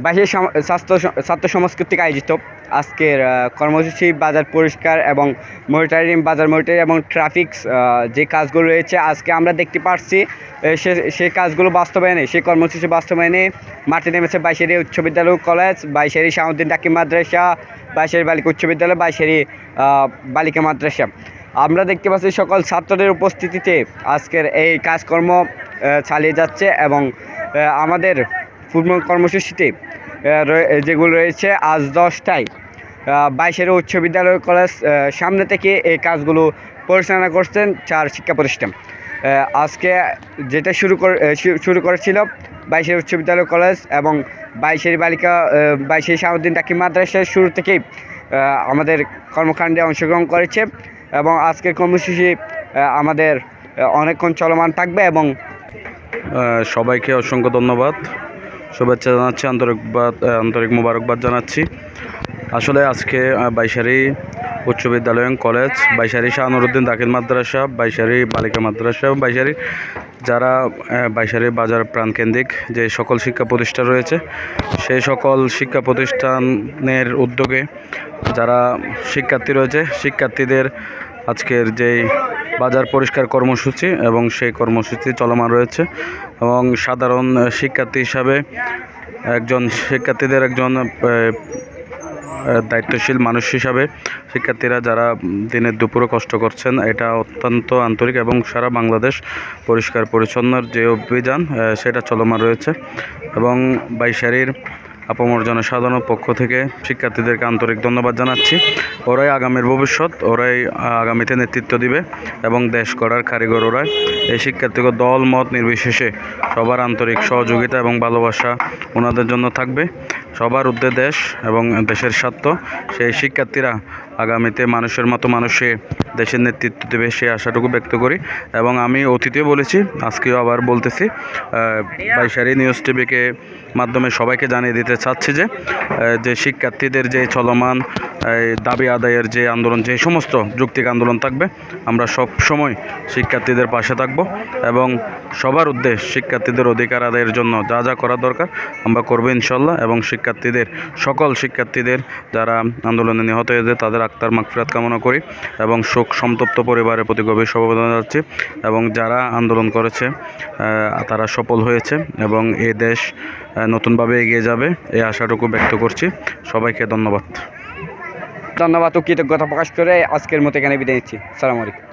বাইশের ছাত্র সমাজ কর্তৃক আয়োজিত আজকের কর্মসূচি বাজার পরিষ্কার এবং মনিটরিং এবং ট্রাফিক যে কাজগুলো রয়েছে আজকে আমরা দেখতে পাচ্ছি। সেই কাজগুলো বাস্তবায়নে, সেই কর্মসূচি বাস্তবায়নে মাঠে নেমেছে বাইশেরী উচ্চ বিদ্যালয় কলেজ, বাইশেরী শাহাবুদ্দিন দাকিম মাদ্রাসা, বাইশেরী বালিকা উচ্চ বিদ্যালয়, বাইশেরী বালিকা মাদ্রাসা। আমরা দেখতে পাচ্ছি সকল ছাত্রদের উপস্থিতিতে আজকের এই কাজকর্ম চালিয়ে যাচ্ছে এবং আমাদের ফুটবল কর্মসূচিতে যেগুলো রয়েছে আজ 10টায় বাইশেরী উচ্চ বিদ্যালয় কলেজ সামনে থেকে এই কাজগুলো পরিচালনা করছেন 4 শিক্ষা প্রতিষ্ঠান। আজকে যেটা শুরু করেছিল বাইশেরী উচ্চ বিদ্যালয় কলেজ এবং বাইশেরী শাহাবুদ্দিন দাকিম মাদ্রাসার শুরু থেকেই আমাদের কর্মকাণ্ডে অংশগ্রহণ করেছে এবং আজকের কর্মসূচি আমাদের অনেকক্ষণ চলমান থাকবে। এবং সবাইকে অসংখ্য ধন্যবাদ, শুভেচ্ছা জানাচ্ছি, আন্তরিক মোবারকবাদ জানাচ্ছি। আসলে আজকে বাইশেরী উচ্চ বিদ্যালয় কলেজ, বাইশেরী শাহানুরুদ্দিন দাখিল মাদ্রাসা, বাইশেরী বালিকা মাদ্রাসা এবং বাইশেরী বাজার প্রাণকেন্দ্রিক যে সকল শিক্ষা প্রতিষ্ঠান রয়েছে সেই সকল শিক্ষা প্রতিষ্ঠানের উদ্যোগে যারা শিক্ষার্থী রয়েছে, শিক্ষার্থীদের আজকের যেই বাজার পরিষ্কার কর্মসূচি এবং সেই কর্মসূচি চলমান রয়েছে এবং সাধারণ শিক্ষার্থী হিসাবে শিক্ষার্থীদের একজন দায়িত্বশীল মানুষ হিসাবে শিক্ষার্থীরা যারা দিনের দুপুরে কষ্ট করছেন, এটা অত্যন্ত আন্তরিক এবং সারা বাংলাদেশ পরিষ্কার পরিচ্ছন্নর যে অভিযান সেটা চলমান রয়েছে এবং বাইশেরীর আপামর জনসাধারণের পক্ষ থেকে শিক্ষার্থীদেরকে আন্তরিক ধন্যবাদ জানাচ্ছি। ওরাই আগামীর ভবিষ্যৎ, ওরাই আগামীতে নেতৃত্ব দিবে এবং দেশ গড়ার কারিগর ওরাই। এই শিক্ষার্থীকে দল মত নির্বিশেষে সবার আন্তরিক সহযোগিতা এবং ভালোবাসা ওনাদের জন্য থাকবে। সবার ঊর্ধ্বে দেশ এবং দেশের স্বার্থ। সেই শিক্ষার্থীরা আগামীতে মানুষের মতো মানুষে দেশের নেতৃত্ব দেবে সেই আশাটুকু ব্যক্ত করি এবং আমি অতীতেও বলেছি, আজকেও আবার বলতেছি, বাইশেরী নিউজ টিভিকে মাধ্যমে সবাইকে জানিয়ে দিতে চাচ্ছি যে শিক্ষার্থীদের যে চলমান দাবি আদায়ের যে আন্দোলন, যে সমস্ত যৌক্তিক আন্দোলন থাকবে, আমরা সব সময় শিক্ষার্থীদের পাশে থাকব এবং সবার উদ্দেশ্যে শিক্ষার্থীদের অধিকার আদায়ের জন্য যা যা করা দরকার আমরা করবো ইনশাল্লাহ। এবং সকল শিক্ষার্থীদের যারা আন্দোলনে নিহত হয়েছে তাদের আত্মার মাগফিরাত কামনা করি এবং শোক সন্তপ্ত পরিবারের প্রতি গভীর সমবেদনা জানাচ্ছি এবং যারা আন্দোলন করেছে তারা সফল হয়েছে এবং এই দেশ নতুনভাবে এগিয়ে যাবে এই আশাটুকু ব্যক্ত করছি। সবাইকে ধন্যবাদ ও কৃতজ্ঞতা প্রকাশ করে আজকের মতো এখানে বিদায় নিচ্ছি। আসসালামু আলাইকুম।